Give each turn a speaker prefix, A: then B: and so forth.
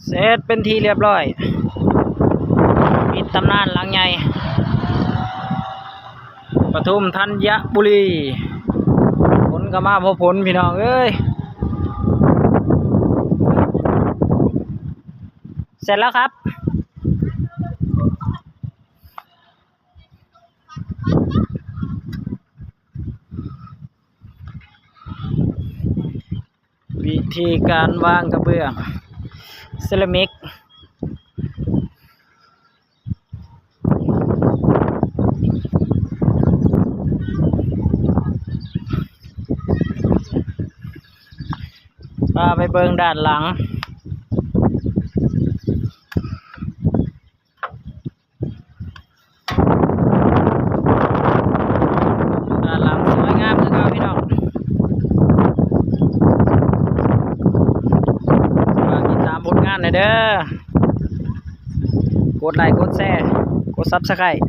A: เสร็จเป็นทีเรียบร้อยปิดตำนานหลังใหญ่ปทุมธัญบุรีผลก็มาพอผลพี่น้องเอ้ยเสร็จแล้วครับวิธีการวางกระเบื้องเซรามิกพาไปเบิ่งด้านหลังสวยงามคือเขาพี่น้องฝากติดตามผลงานหน่อยเด้อกดไลค์กดแชร์กดซับสไครต์